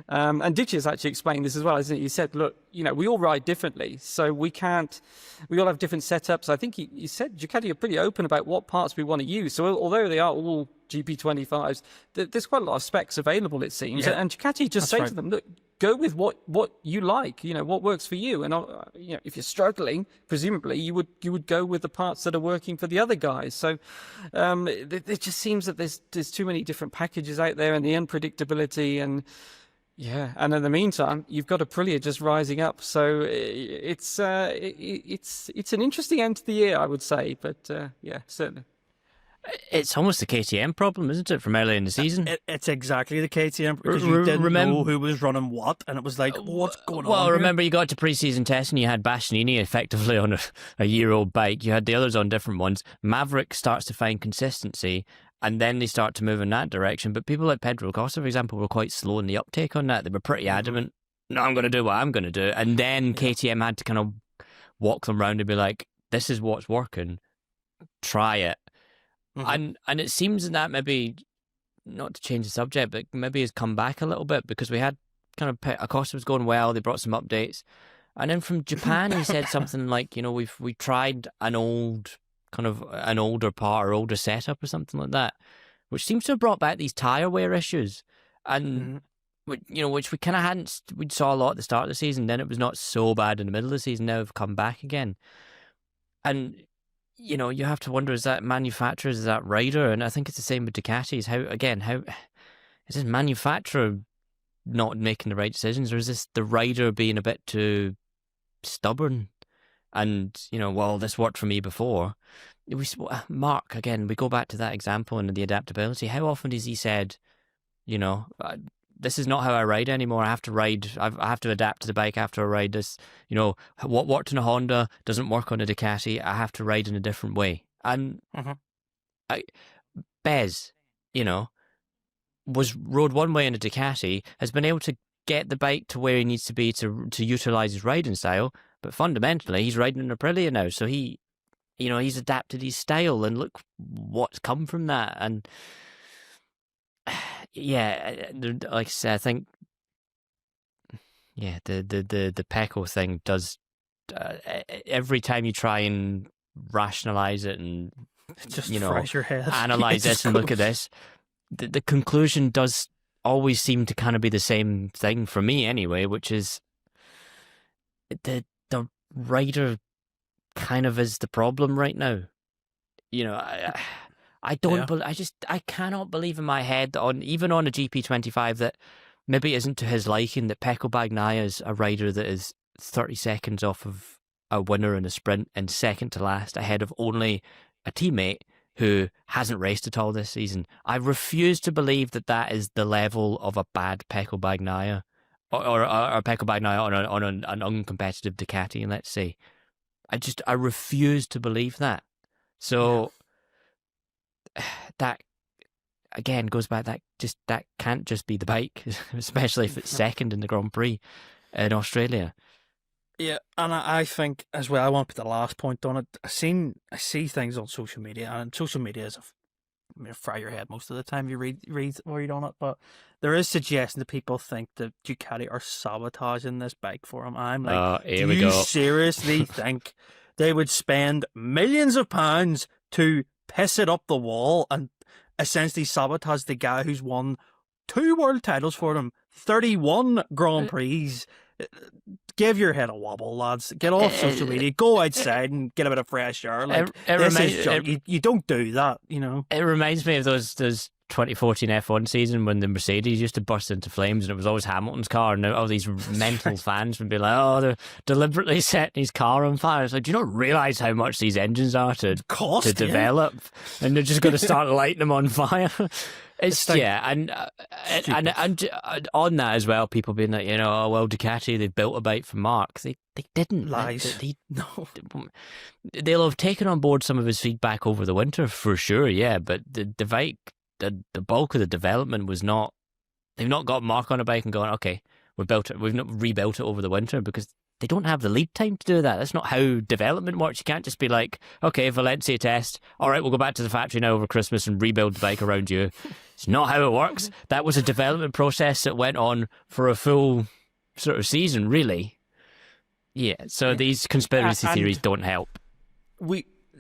And Ditch's actually explained this as well, isn't it? He said, look, we all ride differently, so we all have different setups. I think he said Ducati are pretty open about what parts we want to use. So although they are all GP25s, there's quite a lot of specs available, it seems. Yeah. And Ducati just say to them, look, go with what you like, what works for you. And if you're struggling, presumably you would go with the parts that are working for the other guys. So it just seems that there's too many different packages out there, and the unpredictability, and and in the meantime, you've got Aprilia just rising up. So it's an interesting end to the year, I would say. But certainly. It's almost the KTM problem, isn't it, from early in the season? It's exactly the KTM, because you didn't know who was running what, and it was like, what's going on? Well, remember, you got to pre-season testing, you had Bastianini effectively on a year-old bike, you had the others on different ones. Maverick starts to find consistency, and then they start to move in that direction. But people like Pedro Acosta, for example, were quite slow in the uptake on that. They were pretty adamant, no, I'm going to do what I'm going to do. And then KTM had to kind of walk them around and be like, this is what's working, try it. And it seems that maybe, not to change the subject, but maybe has come back a little bit, because we had kind of Acosta was going well, they brought some updates, and then from Japan he said something like, we tried an older part or older setup or something like that, which seems to have brought back these tire wear issues, and which we kind of hadn't. We saw a lot at the start of the season, then it was not so bad in the middle of the season. Now have come back again, and you have to wonder, is that manufacturers, is that rider? And I think it's the same with Ducatis. How is this manufacturer not making the right decisions, or is this the rider being a bit too stubborn? And, well, this worked for me before. Mark, again, we go back to that example and the adaptability. How often has he said, this is not how I ride anymore. I have to adapt to the bike after I ride this. What worked in a Honda doesn't work on a Ducati. I have to ride in a different way. And Bez, rode one way in a Ducati, has been able to get the bike to where he needs to be to utilise his riding style, but fundamentally he's riding an Aprilia now, so he's adapted his style, and look what's come from that. And like I said, I think the Pecco thing does every time you try and rationalise it and just fries your head, analyse this and look at this, the conclusion does always seem to kind of be the same thing for me anyway, which is the rider kind of is the problem right now. I don't I cannot believe in my head that even on a GP25 that maybe isn't to his liking, that Pecco Bagnaia is a rider that is 30 seconds off of a winner in a sprint and second to last, ahead of only a teammate who hasn't raced at all this season. I refuse to believe that is the level of a bad Pecco Bagnaia, or Pecco Bagnaia on an uncompetitive Ducati, let's say. I refuse to believe that. So that again goes back, that can't just be the bike, especially if it's second in the Grand Prix in Australia. Yeah, and I think as well, I want to put the last point on it. I see things on social media, and social media is fry your head most of the time you read on it, but there is suggestion that people think that Ducati are sabotaging this bike for him. I'm like, do you seriously think they would spend millions of pounds to piss it up the wall and essentially sabotage the guy who's won 2 world titles for them, 31 Grand Prix? Give your head a wobble, lads. Get off social media. Go outside and get a bit of fresh air. You don't do that, It reminds me of those 2014 F1 season when the Mercedes used to burst into flames, and it was always Hamilton's car, and all these mental fans would be like, "Oh, they're deliberately setting his car on fire." It's like, do you not realise how much these engines are to develop, and they're just going to start lighting them on fire? It's like, and on that as well, people being like, Ducati, they built a bike for Mark. They didn't. Lies. No. They'll have taken on board some of his feedback over the winter for sure, yeah. But the bike, the bulk of the development was not. They've not got Mark on a bike and going, okay, we've not rebuilt it over the winter, because they don't have the lead time to do that. That's not how development works. You can't just be like, okay, Valencia test. All right, we'll go back to the factory now over Christmas and rebuild the bike around you. It's not how it works. That was a development process that went on for a full sort of season, really. Yeah, so these conspiracy theories don't help.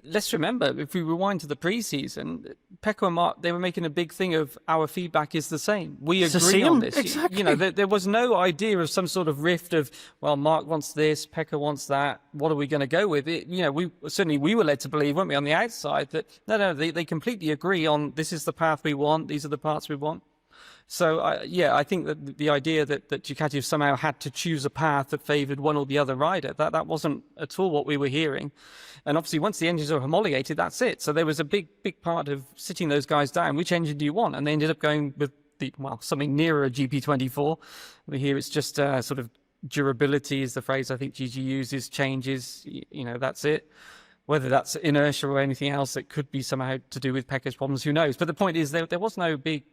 Let's remember, if we rewind to the pre-season, Pecco and Mark, they were making a big thing of our feedback is the same. We agree on this. Exactly. There was no idea of some sort of rift of, well, Mark wants this, Pecco wants that. What are we going to go with? We were led to believe, weren't we, on the outside, that no, they completely agree on this is the path we want. These are the parts we want. So, I think that the idea that Ducati have somehow had to choose a path that favoured one or the other rider, that wasn't at all what we were hearing. And obviously, once the engines are homologated, that's it. So there was a big part of sitting those guys down. Which engine do you want? And they ended up going with something nearer a GP24. We hear it's just sort of durability is the phrase I think Gigi uses, changes, that's it. Whether that's inertia or anything else that could be somehow to do with Pecco's problems, who knows? But the point is there was no big...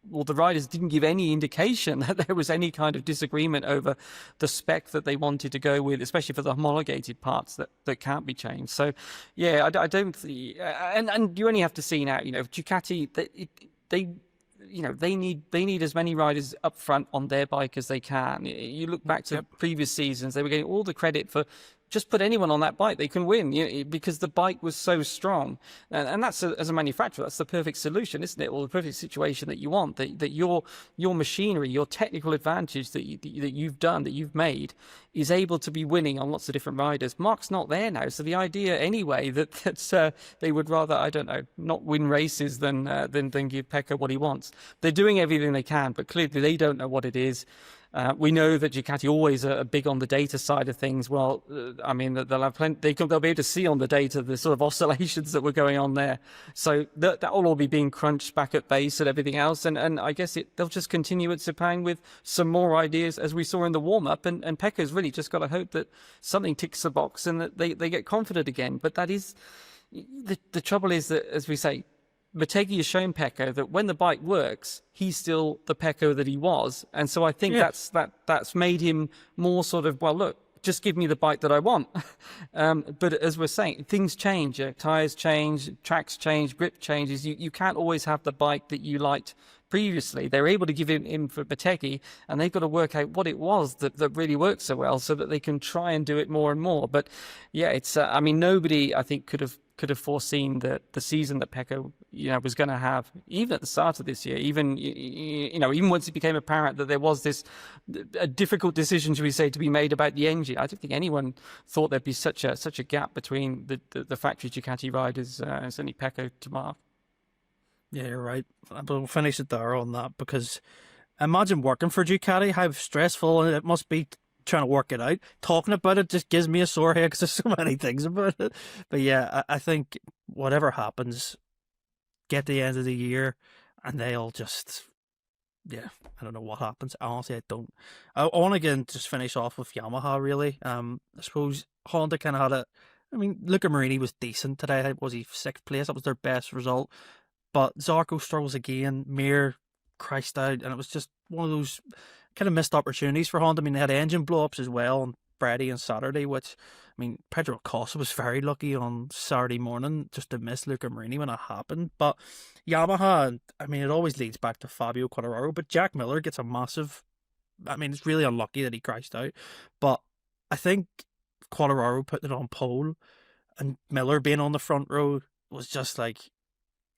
Well, the riders didn't give any indication that there was any kind of disagreement over the spec that they wanted to go with, especially for the homologated parts that can't be changed. So, I don't see, and you only have to see now, Ducati, they need as many riders up front on their bike as they can. You look back to previous seasons, they were getting all the credit for just put anyone on that bike, they can win, because the bike was so strong. And that's, as a manufacturer, that's the perfect solution, isn't it? Or the perfect situation that you want, that your machinery, your technical advantage that you've made is able to be winning on lots of different riders. Mark's not there now. So the idea anyway that they would rather, I don't know, not win races than give Pecco what he wants. They're doing everything they can, but clearly they don't know what it is. We know that Ducati always are big on the data side of things. Well, they'll have plenty. They'll be able to see on the data the sort of oscillations that were going on there. So that will all be being crunched back at base and everything else. And I guess they'll just continue at Sepang with some more ideas, as we saw in the warm up. And Pecco's really just got to hope that something ticks the box and that they get confident again. But that is the trouble is that, as we say, Motegi has shown Pecco that when the bike works, he's still the Pecco that he was. And so I think that's made him more sort of, well, look, just give me the bike that I want. But as we're saying, things change. Tires change, tracks change, grip changes. You can't always have the bike that you liked previously. They're able to give him for Motegi, and they've got to work out what it was that really worked so well so that they can try and do it more and more. But yeah, it's, I mean, nobody, I think, could have foreseen the season that Pecco, was going to have, even at the start of this year, even once it became apparent that there was a difficult decision, should we say, to be made about the engine. I don't think anyone thought there'd be such a gap between the factory Ducati riders and certainly Pecco to Mark. Yeah, you're right. We'll finish it there on that, because imagine working for Ducati, how stressful it must be trying to work it out. Talking about it just gives me a sore head because there's so many things about it. But yeah, I think whatever happens, get the end of the year and they'll just, I don't know what happens. Honestly, I don't. I want to again just finish off with Yamaha, really. I suppose Honda kind of had Luca Marini was decent today. Was he 6th place? That was their best result. But Zarco struggles again. Mir crashed out, and it was just one of those kind of missed opportunities for Honda. I mean, they had engine blow-ups as well on Friday and Saturday, which, Pedro Acosta was very lucky on Saturday morning just to miss Luca Marini when it happened. But Yamaha, it always leads back to Fabio Quartararo, but Jack Miller gets a massive... it's really unlucky that he crashed out, but I think Quartararo putting it on pole and Miller being on the front row was just like...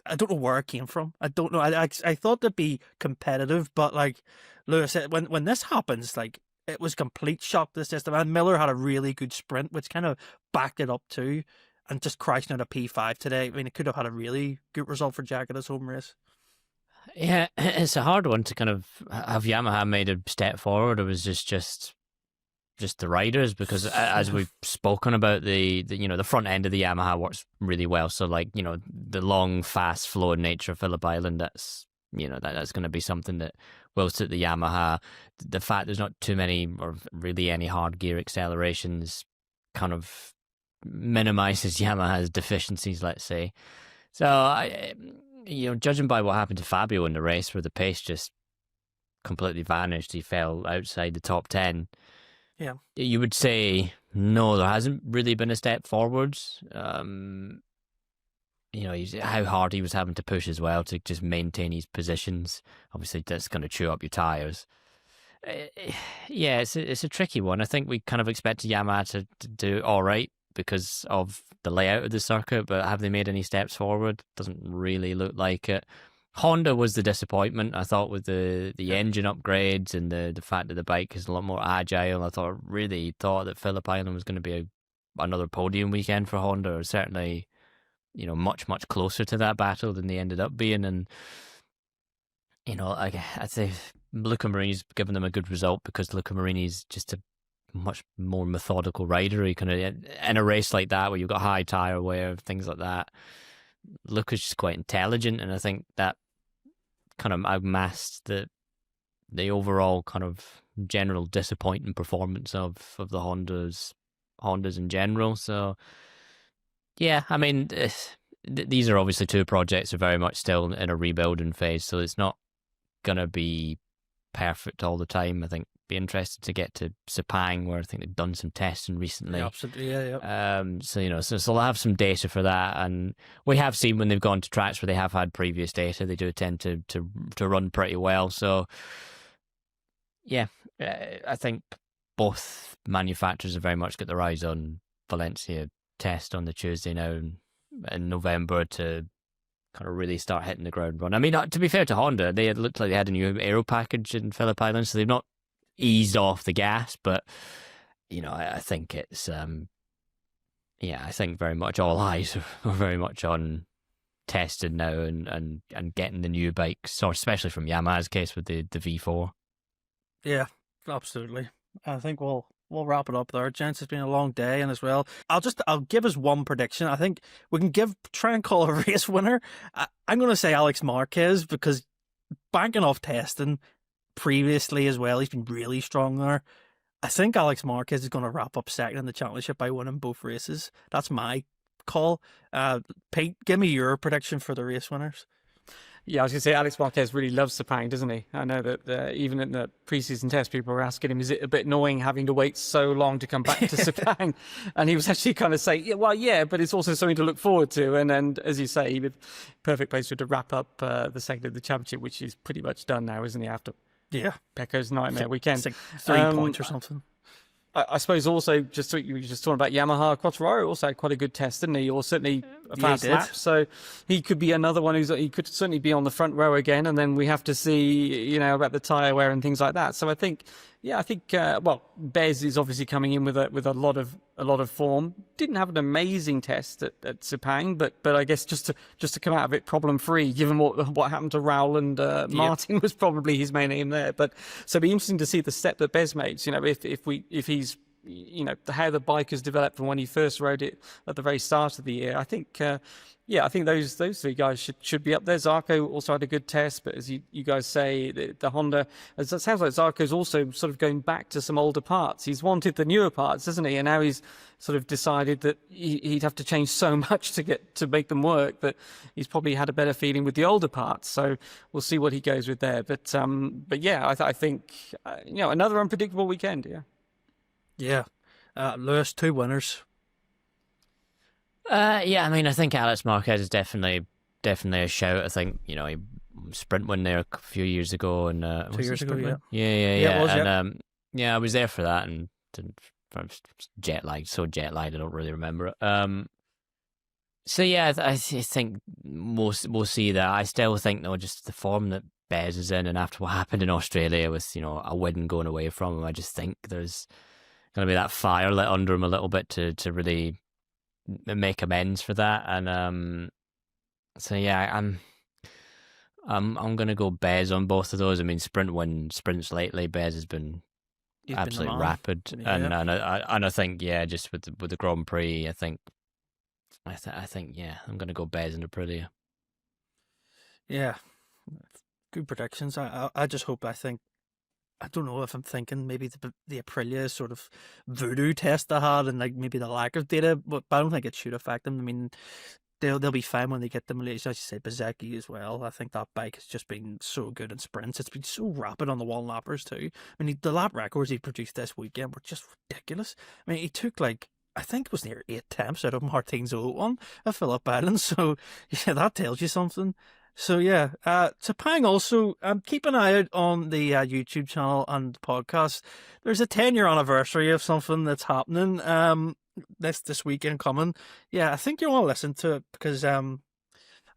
I don't know where it came from. I don't know. I thought they'd be competitive, but like Lewis said, when this happens, like it was complete shock to the system. And Miller had a really good sprint, which kind of backed it up too, and just crashing out a P5 today. It could have had a really good result for Jack at his home race. Yeah, it's a hard one to kind of have Yamaha made a step forward, or was just the riders, because as we've spoken about, the front end of the Yamaha works really well. So like, the long, fast flowing nature of Phillip Island, that's going to be something that will suit the Yamaha. The fact there's not too many or really any hard gear accelerations kind of minimizes Yamaha's deficiencies, let's say. So judging by what happened to Fabio in the race, where the pace just completely vanished, he fell outside the top 10. Yeah, you would say no, there hasn't really been a step forwards. How hard he was having to push as well to just maintain his positions. Obviously, that's going to chew up your tires. Yeah, it's a tricky one. I think we kind of expected Yamaha to do all right because of the layout of the circuit, but have they made any steps forward? Doesn't really look like it. Honda was the disappointment, I thought, with the engine upgrades and the fact that the bike is a lot more agile. I really thought that Phillip Island was going to be another podium weekend for Honda, or certainly, much, much closer to that battle than they ended up being. And, I'd say Luca Marini's given them a good result because Luca Marini's just a much more methodical rider. He kind of, in a race like that where you've got high tyre wear, things like that, Luca's just quite intelligent, and I think that kind of outmasked the overall kind of general disappointing performance of the Hondas in general. So yeah, these are obviously two projects that are very much still in a rebuilding phase, so it's not gonna be perfect all the time. I think be interested to get to Sepang, where I think they've done some testing recently. Yeah, absolutely, yeah. So they'll have some data for that, and we have seen when they've gone to tracks where they have had previous data, they do tend to run pretty well. So yeah, I think both manufacturers have very much got their eyes on Valencia test on the Tuesday now in November to kind of really start hitting the ground run. To be fair to Honda, they had looked like they had a new aero package in Phillip Island, so they've not eased off the gas, but I think it's I think very much all eyes are very much on testing now and getting the new bikes, or especially from Yamaha's case with the V4. Yeah, absolutely. I think we'll wrap it up there, gents. It's been a long day, and as well, I'll give us one prediction. I think we can try and call a race winner. I'm going to say Alex Marquez, because banking off testing previously as well, he's been really strong there. I think Alex Marquez is going to wrap up second in the championship by winning both races. That's my call. Pete, give me your prediction for the race winners. Yeah, I was going to say Alex Marquez really loves Sepang, doesn't he? I know that even in the preseason test, people were asking him, is it a bit annoying having to wait so long to come back to Sepang? And he was actually kind of saying, yeah, but it's also something to look forward to. And as you say, perfect place to wrap up the second of the championship, which is pretty much done now, isn't he, after Pecco's nightmare weekend? It's like 3 points or something. I suppose also, you were just talking about Yamaha, Quartararo also had quite a good test, didn't he? Or certainly a fast lap. So he could be another one he could certainly be on the front row again. And then we have to see, about the tyre wear and things like that. So I think, Bez is obviously coming in with a lot of form. Didn't have an amazing test at Sepang, but I guess just to come out of it problem free, given what happened to Raul and Martin was probably his main aim there. But so it'd be interesting to see the step that Bez makes. If he's how the bike has developed from when he first rode it at the very start of the year. I think those three guys should be up there. Zarco also had a good test, but as you guys say, the Honda, it sounds like Zarco's also sort of going back to some older parts. He's wanted the newer parts, hasn't he? And now he's sort of decided that he'd have to change so much to make them work that he's probably had a better feeling with the older parts. So we'll see what he goes with there. But yeah, I think another unpredictable weekend. Yeah. Lewis, 2 winners. I mean, I think Alex Marquez is definitely a shout. I think, he sprint win there a few years ago. And 2 years ago, yeah. Yeah. It was, and, I was there for that and I was jet lagged, I don't really remember it. I think we'll see that. I still think, though, just the form that Bez is in, and after what happened in Australia with, a win going away from him, I just think there's going to be that fire lit under him a little bit to really make amends for that. And I'm going to go Bez on both of those. I mean, sprints lately, Bez has been absolutely rapid, and I think just with the Grand Prix, I think I'm going to go Bez and Aprilia. Yeah, good predictions. I just hope. I don't know if I'm thinking maybe the Aprilia sort of voodoo test they had and like maybe the lack of data, but I don't think it should affect them. I mean, they'll be fine when they get to Malaysia. As you say, Bezzecchi as well. I think that bike has just been so good in sprints. It's been so rapid on the one lappers too. I mean, the lap records he produced this weekend were just ridiculous. I mean, he took I think it was near 8 attempts out of Martin's old one at Phillip Island. So yeah, that tells you something. So yeah, Sepang also, keep an eye out on the YouTube channel and podcast. There's a 10-year anniversary of something that's happening this weekend coming. Yeah, I think you want to listen to it because I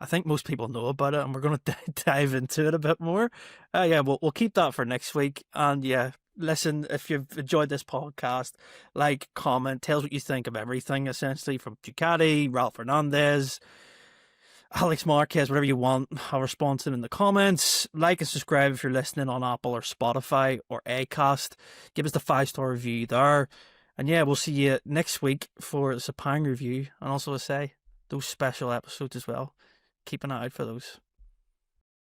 think most people know about it, and we're going to dive into it a bit more. We'll keep that for next week. And yeah, listen, if you've enjoyed this podcast, like, comment, tell us what you think of everything, essentially, from Ducati, Raul Fernandez, Alex Marquez, whatever you want. I'll respond to them in the comments. Like and subscribe if you're listening on Apple or Spotify or Acast. Give us the 5-star review there. And yeah, we'll see you next week for the Sepang review. And also, those special episodes as well. Keep an eye out for those.